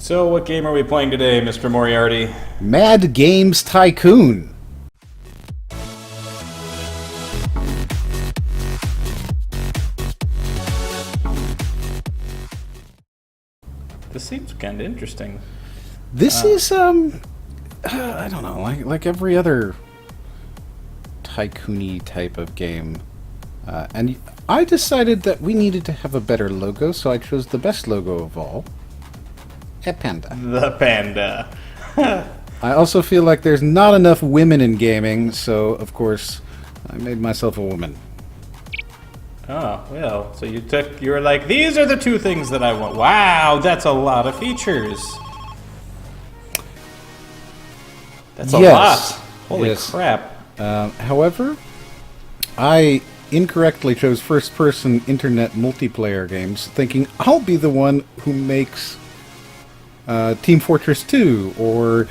So, what game are we playing today, Mr. Moriarty? Mad Games Tycoon. This seems kind of interesting. This is, I don't know, like every other tycoon-y type of game. And I decided that we needed to have a better logo, so I chose the best logo of all. A panda. The panda. I also feel like there's not enough women in gaming, so of course I made myself a woman. Oh, well, so you were like, these are the two things that I want. Wow, that's a lot of features. That's a lot. Holy crap. However, I incorrectly chose first-person internet multiplayer games, thinking I'll be the one who makes Team Fortress 2 or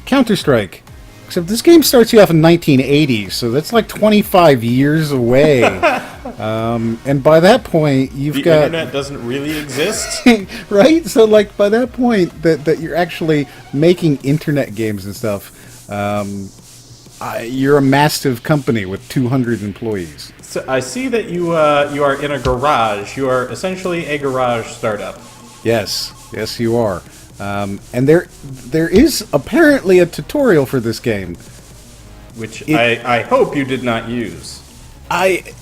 Counter-Strike. Except this game starts you off in 1980, so that's like 25 years away. And by that point, you've got... The internet doesn't really exist? Right? So, like, by that point, that you're actually making internet games and stuff, you're a massive company with 200 employees. So I see that you are in a garage. You are essentially a garage startup. Yes, you are. And there is apparently a tutorial for this game, which I hope you did not use. I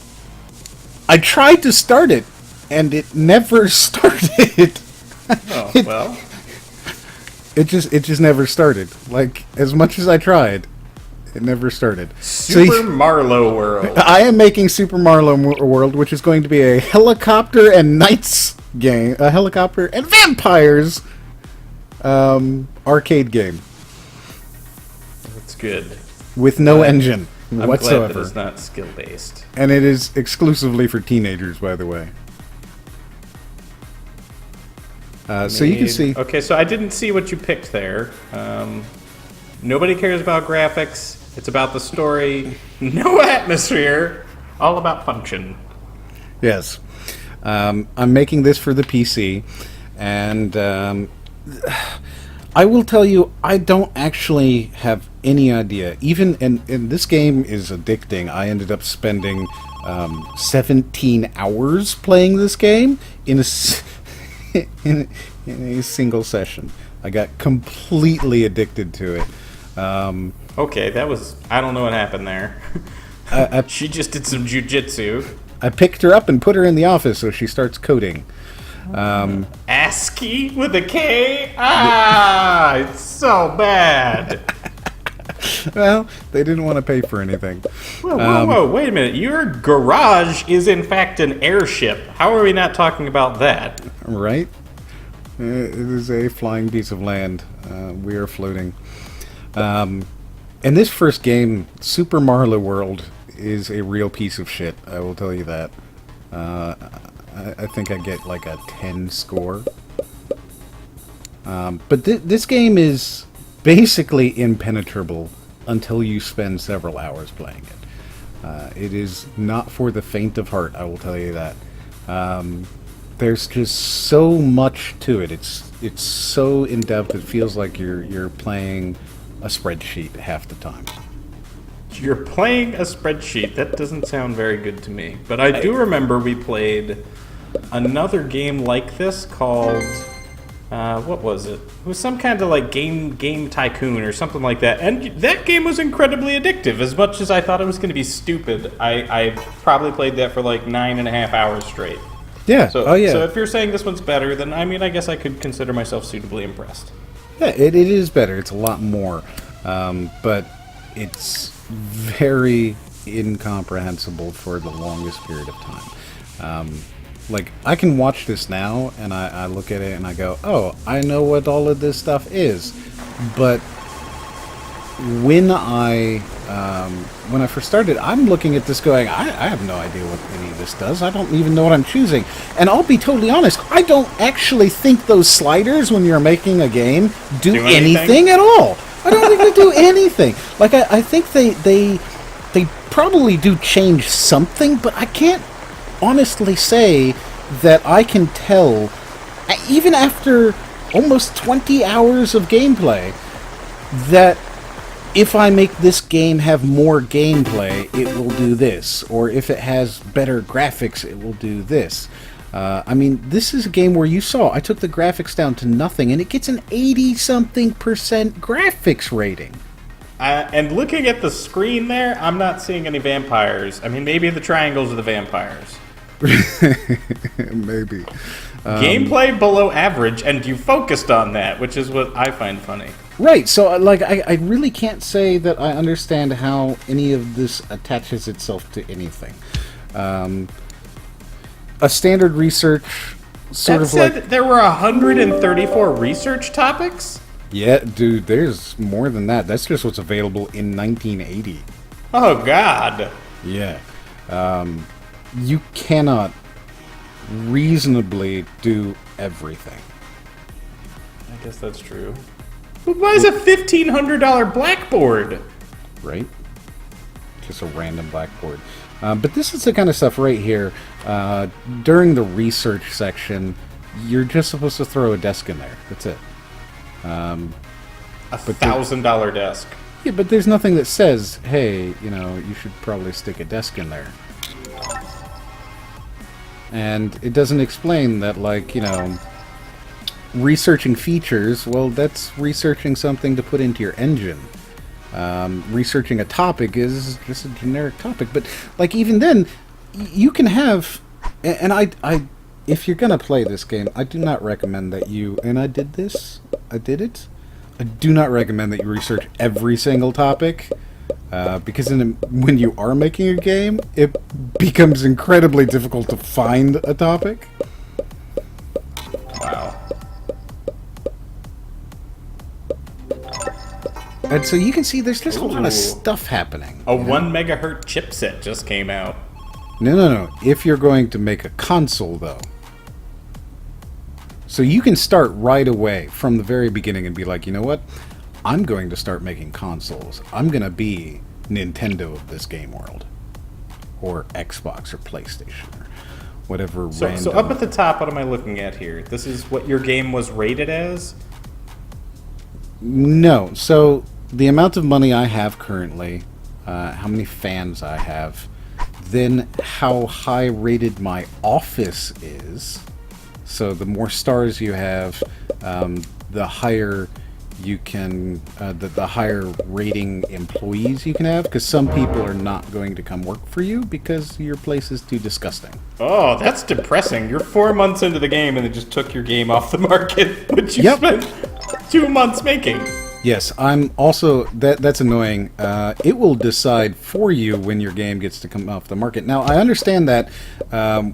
tried to start it, and it never started. Oh, well. It just never started. Like, as much as I tried, it never started. Super Marlowe World. I am making Super Marlowe World, which is going to be a helicopter and knights game. A helicopter and vampires arcade game. That's good. With no engine I'm whatsoever. glad that it's not skill-based. And it is exclusively for teenagers, by the way. So you can see... Okay, so I didn't see what you picked there. Nobody cares about graphics. It's about the story. No atmosphere. All about function. Yes. I'm making this for the PC. And I will tell you, I don't actually have any idea. Even, and this game is addicting. I ended up spending 17 hours playing this game in a... in a single session. I got completely addicted to it. Okay, that was... I don't know what happened there. She just did some jujitsu. I picked her up and put her in the office so she starts coding. ASCII with a K? Ah! It's so bad! Well, they didn't want to pay for anything. Whoa, wait a minute. Your garage is in fact an airship. How are we not talking about that? Right? It is a flying piece of land. We are floating. And this first game, Super Marlowe World, is a real piece of shit. I will tell you that. I think I get like a 10 score. But this game is basically impenetrable until you spend several hours playing it. It is not for the faint of heart, I will tell you that. There's just so much to it. It's so in depth. It feels like you're playing a spreadsheet half the time. You're playing a spreadsheet. That doesn't sound very good to me. But I do remember we played another game like this called what was it? It was some kind of like game tycoon or something like that. And that game was incredibly addictive. As much as I thought it was going to be stupid, I probably played that for like 9.5 hours straight. Yeah. So, oh, yeah. So if you're saying this one's better, then I mean, I guess I could consider myself suitably impressed. Yeah, it is better. It's a lot more. But it's very incomprehensible for the longest period of time. Like, I can watch this now, and I look at it and I go, oh, I know what all of this stuff is. But when I first started, I'm looking at this going, I have no idea what any of this does. I don't even know what I'm choosing. And I'll be totally honest, I don't actually think those sliders, when you're making a game, do anything at all. I don't think they do anything. Like, I think they probably do change something, but I can't honestly say that I can tell, even after almost 20 hours of gameplay that if I make this game have more gameplay, it will do this. Or if it has better graphics, it will do this. I mean, this is a game where you saw I took the graphics down to nothing, and it gets an 80-something% graphics rating. And looking at the screen there, I'm not seeing any vampires. I mean, maybe the triangles are the vampires. Maybe. Gameplay below average, and you focused on that, which is what I find funny. Right, so like I really can't say that I understand how any of this attaches itself to anything. A standard research sort That of said, like... there were 134 research topics? Yeah, dude, there's more than that. That's just what's available in 1980. Oh, God. Yeah. You cannot reasonably do everything. I guess that's true. Who buys a $1,500 blackboard? Right? Just a random blackboard. But this is the kind of stuff right here. During the research section, you're just supposed to throw a desk in there. That's it. A $1,000 desk. Yeah, but there's nothing that says, hey, you know, you should probably stick a desk in there. And it doesn't explain that, like, you know, researching features, well, that's researching something to put into your engine. Researching a topic is just a generic topic. But, like, even then, you can have... And I if you're going to play this game, I do not recommend that you... And I did this. I did it. I do not recommend that you research every single topic. Because when you are making a game, it becomes incredibly difficult to find a topic. Wow. And so you can see there's just a lot Ooh. of stuff happening. A 1 megahertz chipset just came out. No. If you're going to make a console, though. So you can start right away from the very beginning and be like, you know what? I'm going to start making consoles. I'm going to be Nintendo of this game world. Or Xbox or PlayStation or whatever random... So up at the top, what am I looking at here? This is what your game was rated as? No. So the amount of money I have currently, how many fans I have, then how high rated my office is. So the more stars you have, the higher you can, the higher rating employees you can have, because some people are not going to come work for you because your place is too disgusting. Oh, that's depressing. You're 4 months into the game and they just took your game off the market, which you Yep. spent 2 months making. Yes, I'm also... That's annoying. It will decide for you when your game gets to come off the market. Now, I understand that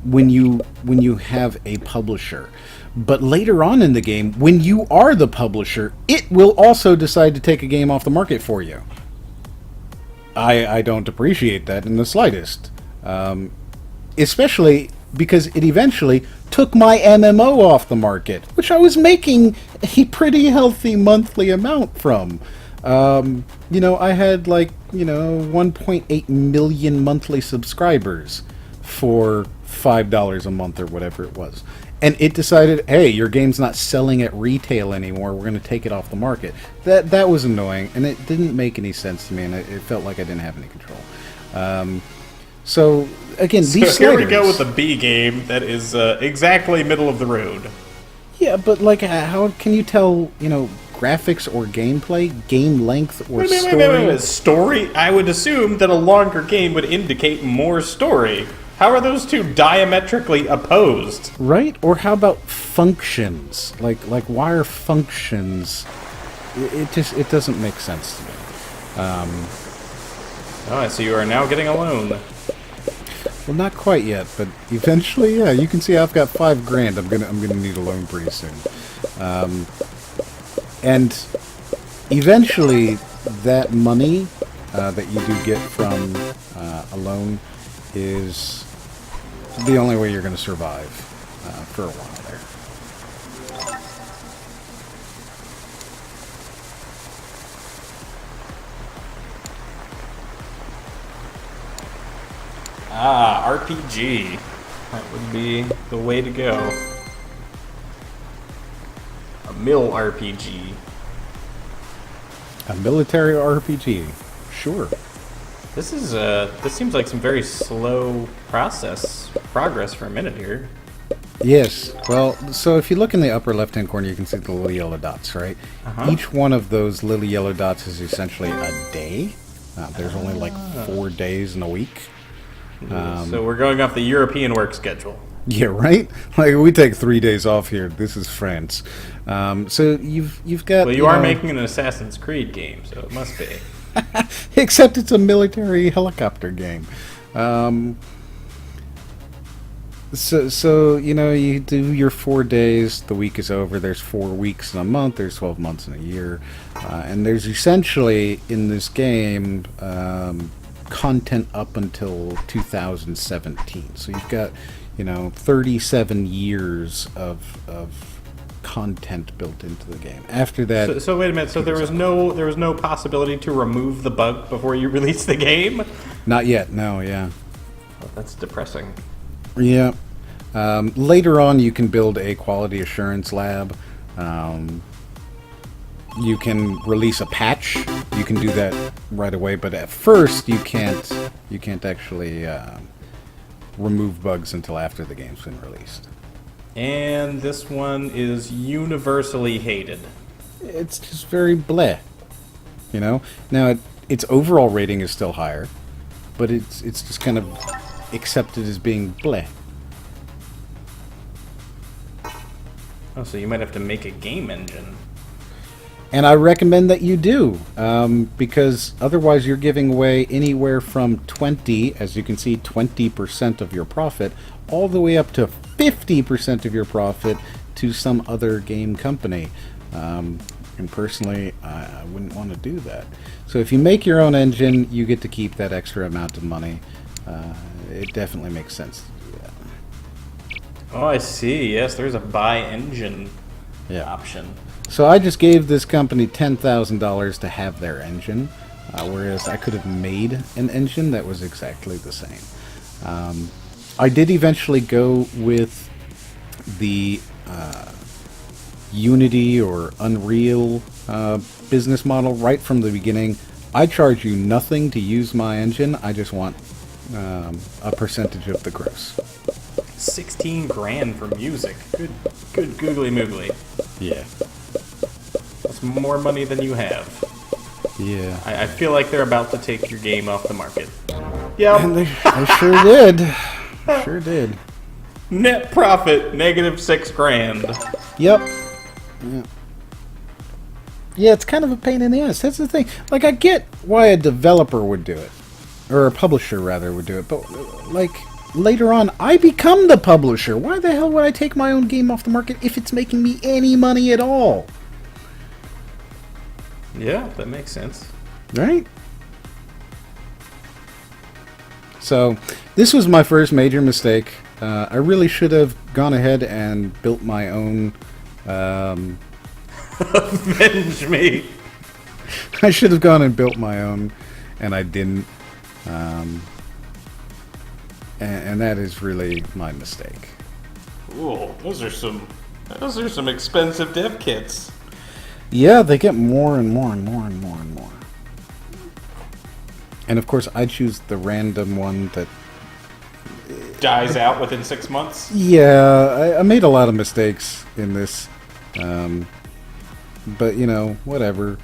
when you have a publisher. But later on in the game, when you are the publisher, it will also decide to take a game off the market for you. I don't appreciate that in the slightest. Especially because it eventually took my MMO off the market, which I was making a pretty healthy monthly amount from. You know, I had like, 1.8 million monthly subscribers for $5 a month or whatever it was. And it decided, hey, your game's not selling at retail anymore, we're going to take it off the market. That was annoying, and it didn't make any sense to me, and it felt like I didn't have any control. So, again, these So here we sliders... go with a B game that is exactly middle of the road. Yeah, but, like, how can you tell, graphics or gameplay, game length or story? Wait. Story? I would assume that a longer game would indicate more story. How are those two diametrically opposed? Right? Or how about functions? Like why are functions... It doesn't make sense to me. Oh, so you are now getting a loan. Well, not quite yet, but eventually, yeah. You can see I've got $5,000. I'm gonna need a loan pretty soon. And eventually, that money that you do get from a loan is the only way you're going to survive for a while there. Ah, RPG. That would be the way to go. A mill RPG. A military RPG. Sure. This seems like some very slow progress for a minute here. Yes. Well, so if you look in the upper left-hand corner, you can see the little yellow dots, right? Each one of those little yellow dots is essentially a day. There's only like 4 days in a week. So we're going off the European work schedule. Yeah, right. Like we take 3 days off here. This is France. So you've got. Well, you are making an Assassin's Creed game, so it must be. Except it's a military helicopter game. So you do your 4 days. The week is over. There's 4 weeks in a month. There's 12 months in a year, and there's essentially in this game content up until 2017. So you've got 37 years of content built into the game. After that, so wait a minute. So there was no possibility to remove the bug before you release the game? Not yet. No. Yeah. Oh, that's depressing. Yeah. Later on, you can build a quality assurance lab. You can release a patch. You can do that right away, but at first you can't actually remove bugs until after the game's been released. And this one is universally hated. It's just very bleh. Now its overall rating is still higher, but it's just kind of accepted as being bleh. Oh, so you might have to make a game engine. And I recommend that you do, because otherwise you're giving away anywhere from 20, as you can see, 20% of your profit, all the way up to 50% of your profit to some other game company. And personally, I wouldn't want to do that. So if you make your own engine, you get to keep that extra amount of money. It definitely makes sense to do that. Oh, I see. Yes, there's a buy engine option. So I just gave this company $10,000 to have their engine, whereas I could have made an engine that was exactly the same. I did eventually go with the Unity or Unreal business model right from the beginning. I charge you nothing to use my engine. I just want a percentage of the gross. 16 grand for music. Good googly moogly. Yeah. That's more money than you have. Yeah. I feel like they're about to take your game off the market. Yep. And they sure did. Sure did. Net profit, -6 grand. Yep. Yeah. Yeah, it's kind of a pain in the ass. That's the thing. Like, I get why a developer would do it. Or a publisher, rather, would do it. But, like, later on, I become the publisher. Why the hell would I take my own game off the market if it's making me any money at all? Yeah, that makes sense. Right? So, this was my first major mistake. I really should have gone ahead and built my own... Avenge me! I should have gone and built my own, and I didn't. And that is really my mistake. Ooh, those are some expensive dev kits. Yeah, they get more and more and more and more and more. And of course, I choose the random one that dies out within 6 months. Yeah, I made a lot of mistakes in this, but whatever.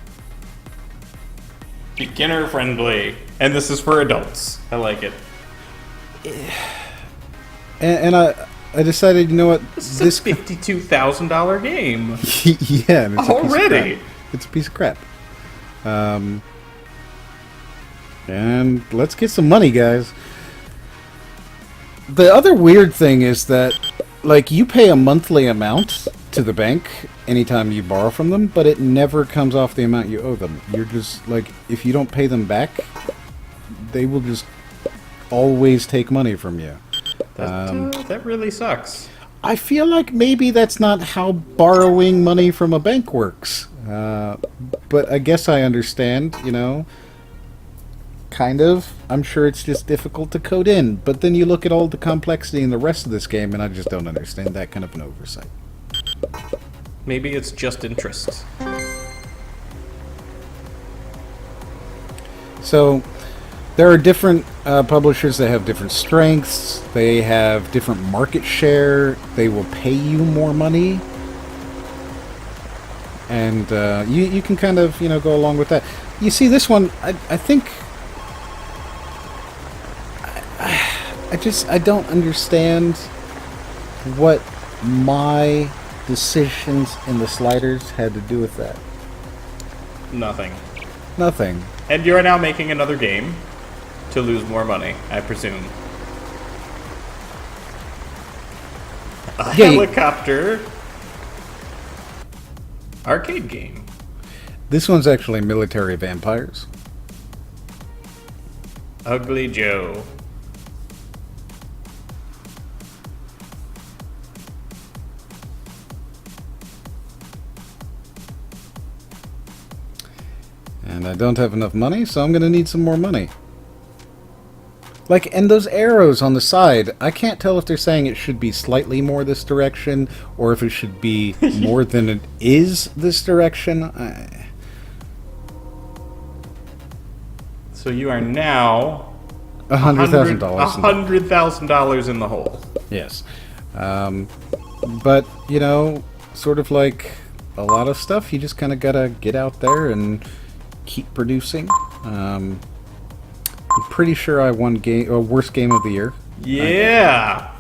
Beginner friendly, and this is for adults. I like it. And I decided, you know what? This is a $52,000 game. Yeah, and it's already. It's a piece of crap. And let's get some money, guys. The other weird thing is that, like, you pay a monthly amount to the bank anytime you borrow from them, but it never comes off the amount you owe them. You're just, like, if you don't pay them back, they will just always take money from you. That really sucks. I feel like maybe that's not how borrowing money from a bank works. But I guess I understand, kind of. I'm sure it's just difficult to code in. But then you look at all the complexity in the rest of this game, and I just don't understand that kind of an oversight. Maybe it's just interest. So there are different publishers that have different strengths. They have different market share. They will pay you more money. And you can kind of, go along with that. You see, this one, I think... I don't understand what my decisions in the sliders had to do with that. Nothing. Nothing. And you are now making another game to lose more money, I presume. A helicopter arcade game. This one's actually military vampires. Ugly Joe. And I don't have enough money, so I'm going to need some more money. And those arrows on the side, I can't tell if they're saying it should be slightly more this direction, or if it should be more than it is this direction. So you are now $100,000. $100,000 in the hole. Yes. But, sort of like a lot of stuff, you just kind of got to get out there and keep producing. I'm pretty sure I won worst game of the year. Yeah.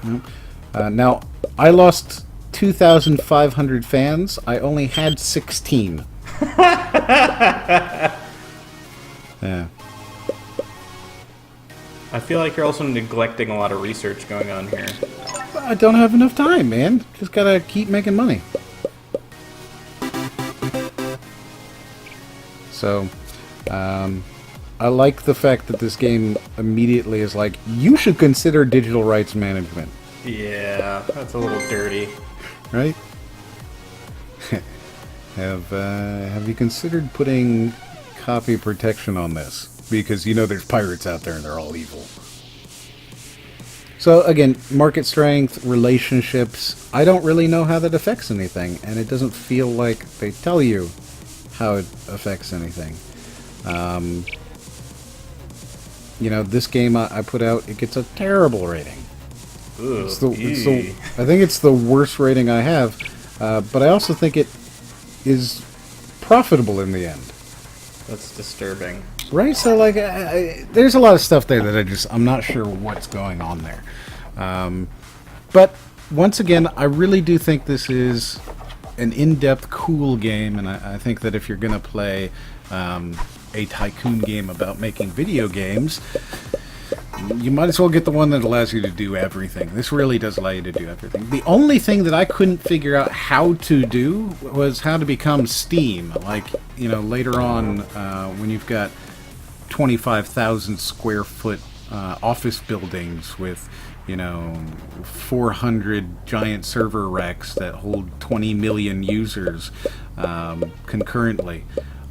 Now, I lost 2,500 fans. I only had 16. Yeah. I feel like you're also neglecting a lot of research going on here. I don't have enough time, man. Just gotta keep making money. So, I like the fact that this game immediately is like, you should consider digital rights management. Yeah, that's a little dirty. Right? Have you considered putting copy protection on this? Because there's pirates out there and they're all evil. So again, market strength, relationships, I don't really know how that affects anything, and it doesn't feel like they tell you how it affects anything. This game I put out, it gets a terrible rating. Ooh, I think it's the worst rating I have, but I also think it is profitable in the end. That's disturbing. Right? So, there's a lot of stuff there that I'm not sure what's going on there. But, once again, I really do think this is an in-depth, cool game, and I think that if you're going to play a Tycoon game about making video games, you might as well get the one that allows you to do everything. This really does allow you to do everything. The only thing that I couldn't figure out how to do was how to become Steam. Later on, when you've got 25,000 square foot office buildings with 400 giant server racks that hold 20 million users concurrently.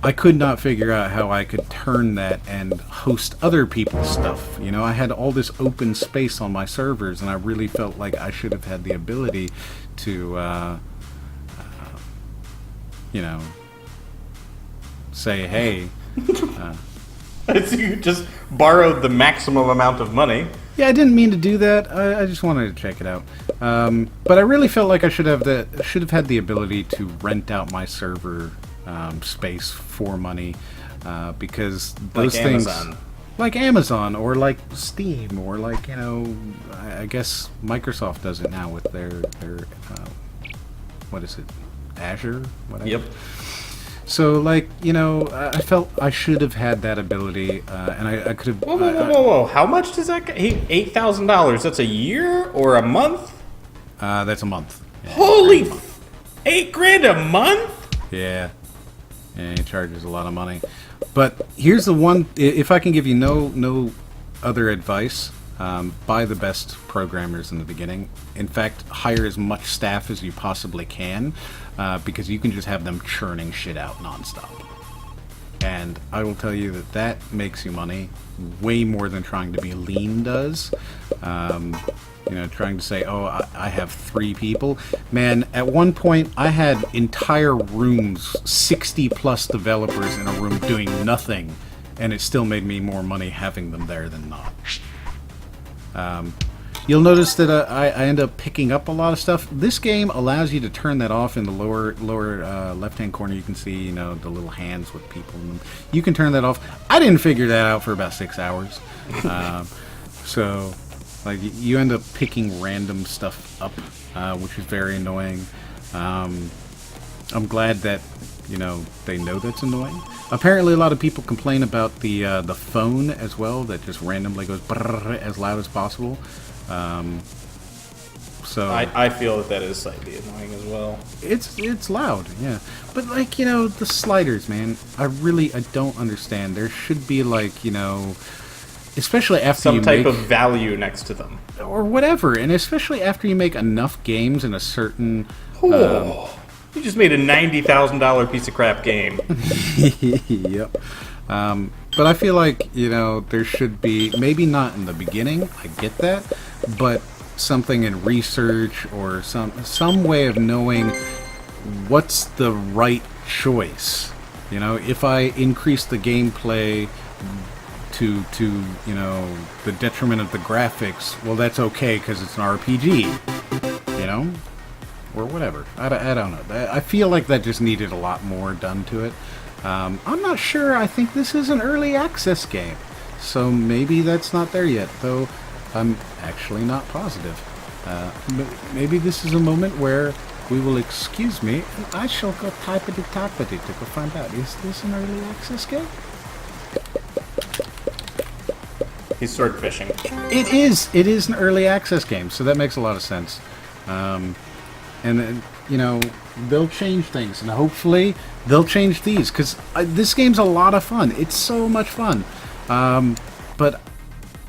I could not figure out how I could turn that and host other people's stuff. I had all this open space on my servers, and I really felt like I should have had the ability to, say, hey. So you just borrowed the maximum amount of money. Yeah, I didn't mean to do that. I just wanted to check it out. But I really felt like I should have had the ability to rent out my server space for money, because those things, like Amazon or like Steam or I guess Microsoft does it now with their what is it, Azure? Whatever. Yep. So, I felt I should have had that ability, and I could have... Whoa. How much does that get? $8,000. That's a year or a month? That's a month. Yeah. Holy... $8,000 a month? Yeah. Yeah, he charges a lot of money. But here's the one... If I can give you no other advice, buy the best programmers in the beginning. In fact, hire as much staff as you possibly can, because you can just have them churning shit out nonstop. And I will tell you that that makes you money way more than trying to be lean does. You know, trying to say, oh, I have 3 people. Man, at one point, I had entire rooms, 60-plus developers in a room doing nothing, and it still made me more money having them there than not. You'll notice that I end up picking up a lot of stuff. This game allows you to turn that off in the lower left-hand corner. You can see, you know, the little hands with people in them. You can turn that off. I didn't figure that out for about 6 hours. So, like, you end up picking random stuff up, which is very annoying. I'm glad that, you know, they know that's annoying. Apparently, a lot of people complain about the phone as well, that just randomly goes brrr as loud as possible. So I feel that is slightly annoying as well. It's loud, yeah. But, like, you know, the sliders, man, I don't understand. There should be, like, you know, especially after some you type make, of value next to them or whatever, and especially after you make enough games in a certain. You just made a $90,000 piece of crap game. Yep. But I feel like, you know, there should be, maybe not in the beginning, I get that, but something in research or some way of knowing what's the right choice. You know, if I increase the gameplay to you know, the detriment of the graphics, well, that's okay because it's an RPG, you know? Or whatever. I don't know. I feel like that just needed a lot more done to it. I'm not sure. I think this is an early access game, so maybe that's not there yet, though I'm actually not positive. Maybe this is a moment where we will excuse me, and I shall go typity-tappity to go find out. Is this an early access game? He's sword fishing. It is. It is an early access game, so that makes a lot of sense. And then, you know, they'll change things, and hopefully they'll change these, because this game's a lot of fun. It's so much fun. But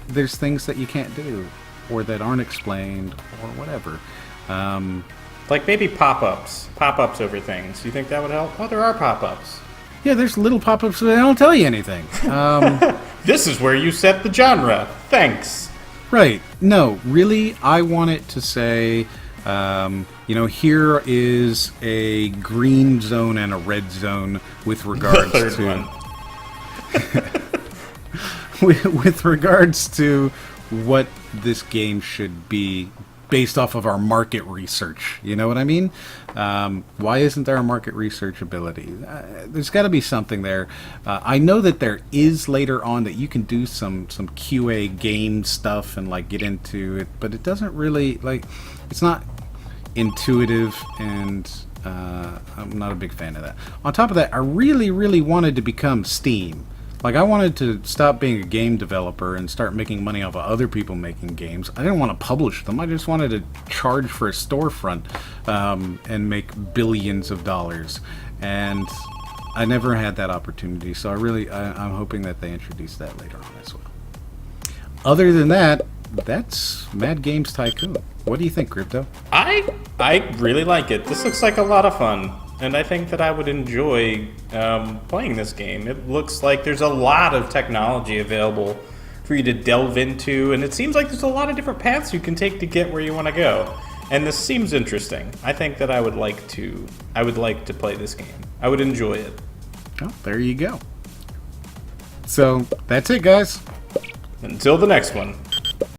there's things that you can't do, or that aren't explained, or whatever. Like maybe pop-ups. Pop-ups over things. You think that would help? Oh, there are pop-ups. Yeah, there's little pop-ups that don't tell you anything. This is where you set the genre. Thanks. Right. No, really, I want it to say... you know, here is a green zone and a red zone with regards to with regards to what this game should be based off of our market research. You know what I mean? Why isn't there a market research ability? There's got to be something there. I know that there is later on that you can do some QA game stuff and like get into it, but it doesn't really like. It's not intuitive, and I'm not a big fan of that. On top of that, I really wanted to become Steam. Like, I wanted to stop being a game developer and start making money off of other people making games. I didn't want to publish them. I just wanted to charge for a storefront and make billions of dollars. And I never had that opportunity, so I'm hoping that they introduce that later on as well. Other than that, that's Mad Games Tycoon. What do you think, Crypto? I really like it. This looks like a lot of fun, and I think that I would enjoy playing this game. It looks like there's a lot of technology available for you to delve into, and it seems like there's a lot of different paths you can take to get where you want to go. And this seems interesting. I think that I would like to play this game. I would enjoy it. Oh, there you go. So that's it, guys. Until the next one.